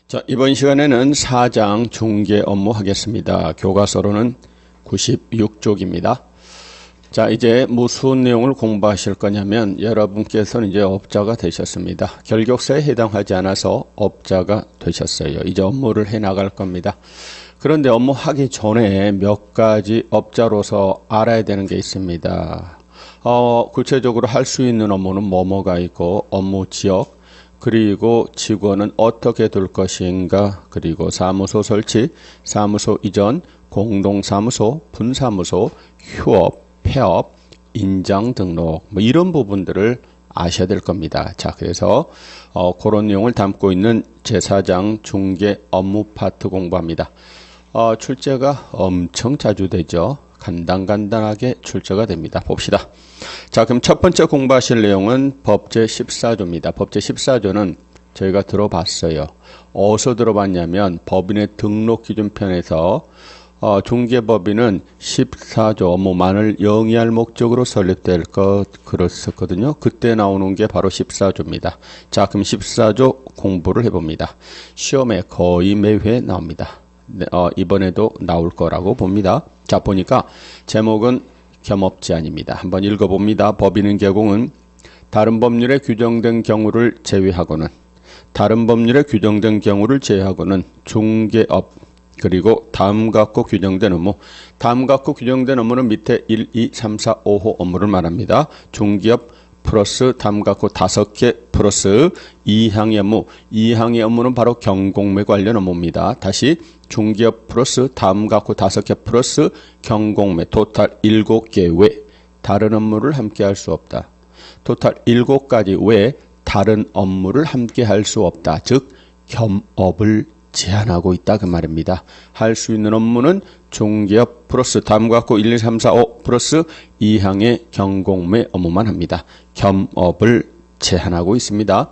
자, 이번 시간에는 사장 중개 업무 하겠습니다. 교과서로는 96쪽입니다. 자, 이제 무슨 내용을 공부하실 거냐면 여러분께서는 이제 업자가 되셨습니다. 결격사에 해당하지 않아서 업자가 되셨어요. 이제 업무를 해 나갈 겁니다. 그런데 업무 하기 전에 몇 가지 업자로서 알아야 되는 게 있습니다. 구체적으로 할 수 있는 업무는 뭐가 있고, 업무 지역, 그리고 직원은 어떻게 둘 것인가, 그리고 사무소 설치, 사무소 이전, 공동사무소, 분사무소, 휴업, 폐업, 인장 등록, 이런 부분들을 아셔야 될 겁니다. 자, 그래서 그런 내용을 담고 있는 제4장 중개 업무 파트 공부합니다. 출제가 엄청 자주 되죠. 간단하게 출제가 됩니다. 봅시다. 자, 그럼 첫 번째 공부하실 내용은 법제 14조입니다. 법제 14조는 저희가 들어봤어요. 어디서 들어봤냐면 법인의 등록기준편에서 중개법인은 14조 업무만을 영위할 목적으로 설립될 것 그랬었거든요. 그때 나오는 게 바로 14조입니다. 자, 그럼 14조 공부를 해봅니다. 시험에 거의 매회 나옵니다. 이번에도 나올 거라고 봅니다. 자, 보니까 제목은 겸업제한입니다. 한번 읽어봅니다. 법인은 개공은 다른 법률에 규정된 경우를 제외하고는 중개업 그리고 다음 갖고 규정된 업무, 다음 갖고 규정된 업무는 밑에 1, 2, 3, 4, 5호 업무를 말합니다. 중개업 플러스 다음 갖고 5개 플러스 2항의 업무, 2항의 업무는 바로 경공매 관련 업무입니다. 다시 중개업 플러스 다음 갖고 5개 플러스 경공매 토탈 7개 외 다른 업무를 함께 할 수 없다. 토탈 7가지 외 다른 업무를 함께 할 수 없다. 즉 겸업을 제한하고 있다 그 말입니다. 할 수 있는 업무는 중개업 플러스 다음 갖고 1, 2, 3, 4, 5 플러스 2항의 경공매 업무만 합니다. 겸업을 제한하고 있습니다.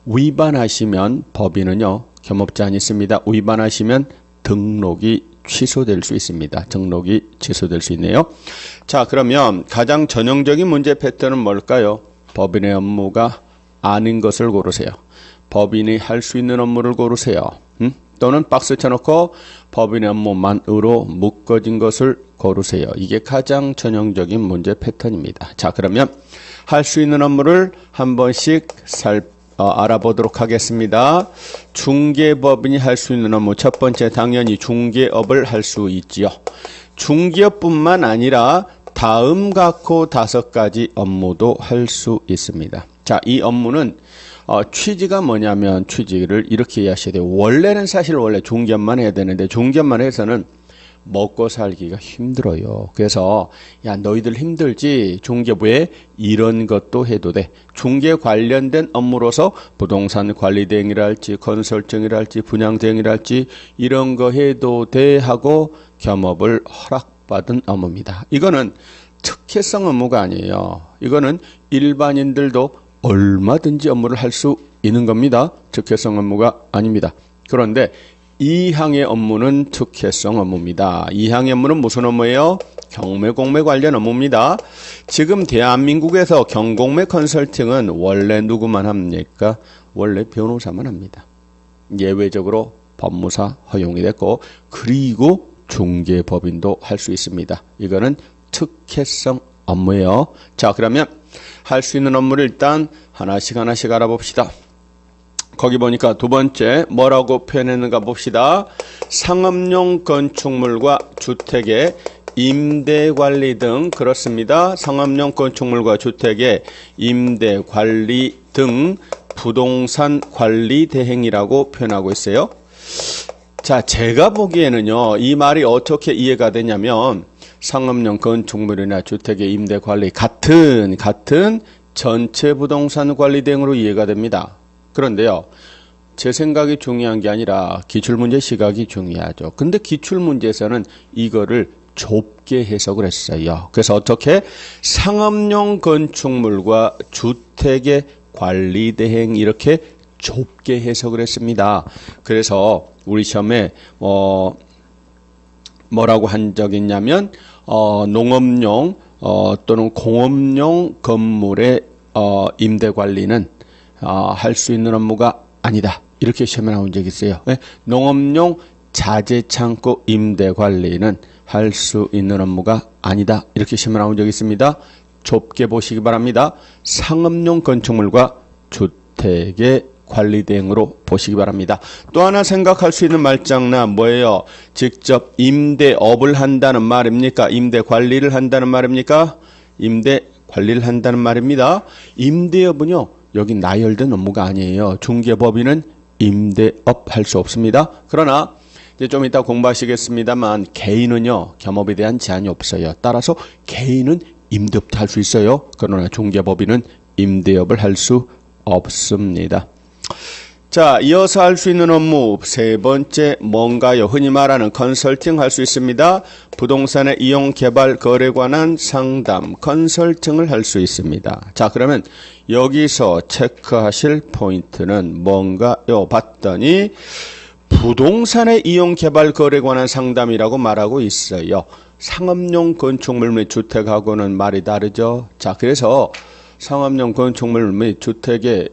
위반하시면 법인은요, 겸업제한이 있습니다. 위반하시면 등록이 취소될 수 있습니다. 등록이 취소될 수 있네요. 자, 그러면 가장 전형적인 문제 패턴은 뭘까요? 법인의 업무가 아닌 것을 고르세요. 법인이 할 수 있는 업무를 고르세요. 또는 박스 쳐놓고 법인의 업무만으로 묶어진 것을 고르세요. 이게 가장 전형적인 문제 패턴입니다. 자, 그러면 할 수 있는 업무를 한 번씩 알아보도록 하겠습니다. 중개법인이 할 수 있는 업무, 첫 번째 당연히 중개업을 할 수 있지요. 중개업뿐만 아니라 다음 갖고 5가지 업무도 할 수 있습니다. 자, 이 업무는 취지가 뭐냐면 취지를 이렇게 이해하셔야 돼요. 원래 중개업만 해야 되는데 중개업만 해서는 먹고 살기가 힘들어요. 그래서 야, 너희들 힘들지? 중개부에 이런 것도 해도 돼. 중개 관련된 업무로서 부동산 관리 대행이랄지 컨설팅이랄지 분양 대행이랄지 이런 거 해도 돼 하고 겸업을 허락받은 업무입니다. 이거는 특혜성 업무가 아니에요. 이거는 일반인들도 얼마든지 업무를 할 수 있는 겁니다. 특혜성 업무가 아닙니다. 그런데 2항의 업무는 특혜성 업무입니다. 2항의 업무는 무슨 업무예요? 경매공매 관련 업무입니다. 지금 대한민국에서 경공매 컨설팅은 원래 누구만 합니까? 원래 변호사만 합니다. 예외적으로 법무사 허용이 됐고, 그리고 중개법인도 할 수 있습니다. 이거는 특혜성 업무예요. 자, 그러면 할 수 있는 업무를 일단 하나씩 알아봅시다. 거기 보니까 두 번째 뭐라고 표현했는가 봅시다. 상업용 건축물과 주택의 임대관리 등, 그렇습니다. 상업용 건축물과 주택의 임대관리 등 부동산 관리 대행이라고 표현하고 있어요. 자, 제가 보기에는요, 이 말이 어떻게 이해가 되냐면 상업용 건축물이나 주택의 임대관리 같은 전체 부동산 관리 대행으로 이해가 됩니다. 그런데요, 제 생각이 중요한 게 아니라 기출문제 시각이 중요하죠. 근데 기출문제에서는 이거를 좁게 해석을 했어요. 그래서 어떻게? 상업용 건축물과 주택의 관리 대행 이렇게 좁게 해석을 했습니다. 그래서 우리 시험에 뭐라고 한 적이 있냐면 농업용 또는 공업용 건물의 임대 관리는 할 수 있는 업무가 아니다. 이렇게 시험에 나온 적이 있어요. 네? 농업용 자재창고 임대 관리는 할 수 있는 업무가 아니다. 이렇게 시험에 나온 적이 있습니다. 좁게 보시기 바랍니다. 상업용 건축물과 주택의 관리 대행으로 보시기 바랍니다. 또 하나 생각할 수 있는 말장난 뭐예요? 직접 임대업을 한다는 말입니까? 임대 관리를 한다는 말입니까? 임대 관리를 한다는 말입니다. 임대업은요, 여기 나열된 업무가 아니에요. 중개법인은 임대업 할 수 없습니다. 그러나 이제 좀 이따 공부하시겠습니다만 개인은요, 겸업에 대한 제한이 없어요. 따라서 개인은 임대업도 할 수 있어요. 그러나 중개법인은 임대업을 할 수 없습니다. 자, 이어서 할 수 있는 업무 세 번째 뭔가요? 흔히 말하는 컨설팅 할 수 있습니다. 부동산의 이용, 개발, 거래에 관한 상담, 컨설팅을 할 수 있습니다. 자, 그러면 여기서 체크하실 포인트는 뭔가요? 봤더니 부동산의 이용, 개발, 거래에 관한 상담이라고 말하고 있어요. 상업용 건축물 및 주택하고는 말이 다르죠. 자, 그래서 상업용 건축물 및 주택의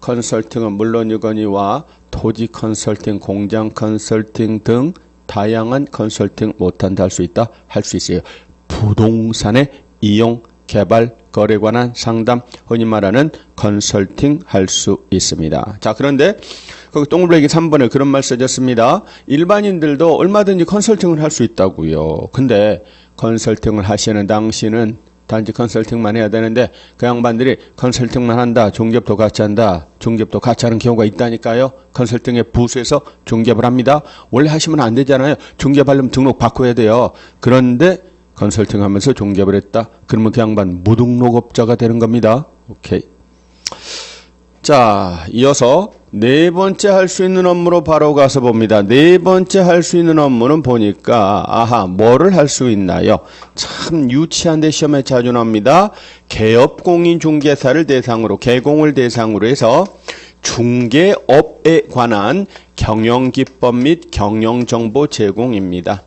컨설팅은 물론이거니와 토지 컨설팅, 공장 컨설팅 등 다양한 컨설팅 못한다 할 수 있다? 할 수 있어요. 부동산의 이용, 개발, 거래에 관한 상담, 흔히 말하는 컨설팅 할 수 있습니다. 자, 그런데 거기 동그라미 3번에 그런 말 써졌습니다. 일반인들도 얼마든지 컨설팅을 할 수 있다고요. 근데 컨설팅을 하시는 당신은 단지 컨설팅만 해야 되는데 그 양반들이 컨설팅만 한다, 중개업도 같이 한다, 중개업도 같이 하는 경우가 있다니까요. 컨설팅의 부수에서 중개업을 합니다. 원래 하시면 안 되잖아요. 중개업하려면 등록 바꿔야 돼요. 그런데 컨설팅하면서 중개업을 했다. 그러면 그 양반 무등록업자가 되는 겁니다. 오케이. 자, 이어서 네 번째 할 수 있는 업무로 바로 가서 봅니다. 네 번째 할 수 있는 업무는 보니까 아하, 뭐를 할 수 있나요? 참 유치한데 시험에 자주 나옵니다. 개업공인중개사를 대상으로, 개공을 대상으로 해서 중개업에 관한 경영기법 및 경영정보 제공입니다.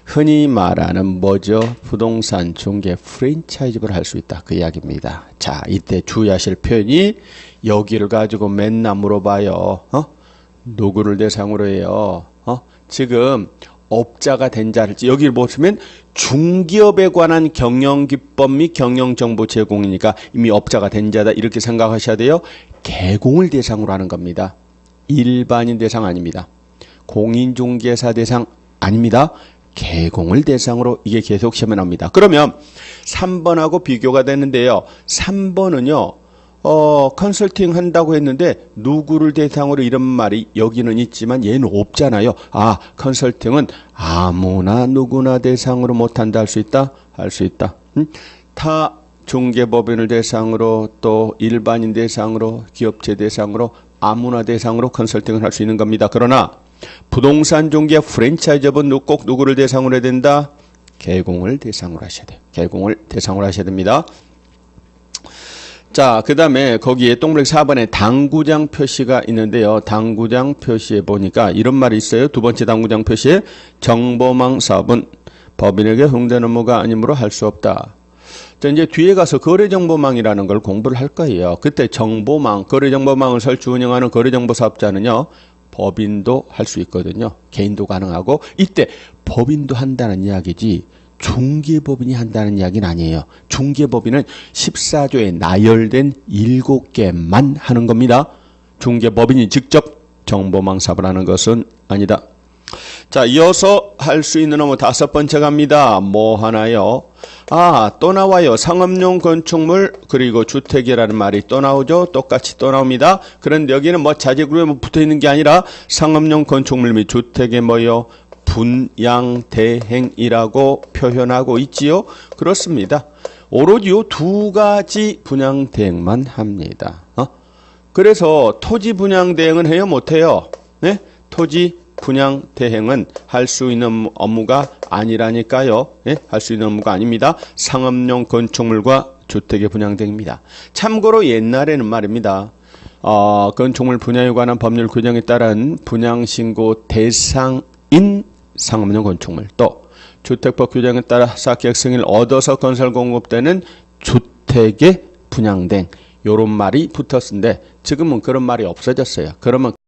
흔히 말하는 뭐죠? 부동산 중개 프랜차이즈를 할 수 있다. 그 이야기입니다. 자, 이때 주의하실 표현이 여기를 가지고 맨날 물어봐요. 누구를 대상으로 해요? 지금 업자가 된 자를, 여기를 보시면 중기업에 관한 경영기법 및 경영정보 제공이니까 이미 업자가 된 자다. 이렇게 생각하셔야 돼요. 개공을 대상으로 하는 겁니다. 일반인 대상 아닙니다. 공인중개사 대상 아닙니다. 개공을 대상으로 이게 계속 시험에 나옵니다. 그러면 3번하고 비교가 되는데요. 3번은요. 컨설팅 한다고 했는데 누구를 대상으로 이런 말이 여기는 있지만 얘는 없잖아요. 아, 컨설팅은 아무나 누구나 대상으로 못한다 할 수 있다? 할 수 있다. 타 중개법인을 대상으로 또 일반인 대상으로 기업체 대상으로 아무나 대상으로 컨설팅을 할 수 있는 겁니다. 그러나 부동산 중개 프랜차이즈업은 꼭 누구를 대상으로 해야 된다? 개공을 대상으로 하셔야 돼요. 개공을 대상으로 하셔야 됩니다. 자, 그 다음에 거기에 동그라미 4번에 당구장 표시가 있는데요. 당구장 표시에 보니까 이런 말이 있어요. 두 번째 당구장 표시에 정보망 사업은 법인에게 허용된 업무가 아니므로 할 수 없다. 자, 이제 뒤에 가서 거래정보망이라는 걸 공부를 할 거예요. 그때 정보망, 거래정보망을 설치 운영하는 거래정보 사업자는요. 법인도 할 수 있거든요. 개인도 가능하고 이때 법인도 한다는 이야기지 중개법인이 한다는 이야기는 아니에요. 중개법인은 14조에 나열된 7개만 하는 겁니다. 중개법인이 직접 정보망 사업을 하는 것은 아니다. 자, 이어서 할 수 있는 업무 5번째 갑니다. 뭐 하나요? 아, 또 나와요. 상업용 건축물 그리고 주택이라는 말이 또 나오죠. 똑같이 또 나옵니다. 그런데 여기는 뭐 자재구조에 붙어 있는 게 아니라 상업용 건축물 및 주택의 뭐요? 분양대행이라고 표현하고 있지요. 그렇습니다. 오로지 요 두 가지 분양대행만 합니다. 그래서 토지 분양대행은 해요? 못해요? 네? 토지 분양대행은 할 수 있는 업무가 아니라니까요. 네? 할 수 있는 업무가 아닙니다. 상업용 건축물과 주택의 분양대행입니다. 참고로 옛날에는 말입니다. 건축물 분양에 관한 법률 규정에 따른 분양신고 대상인 상업용 건축물 또 주택법 규정에 따라 사기약 승인을 얻어서 건설 공급되는 주택의 분양대행 요런 말이 붙었는데 지금은 그런 말이 없어졌어요. 그러면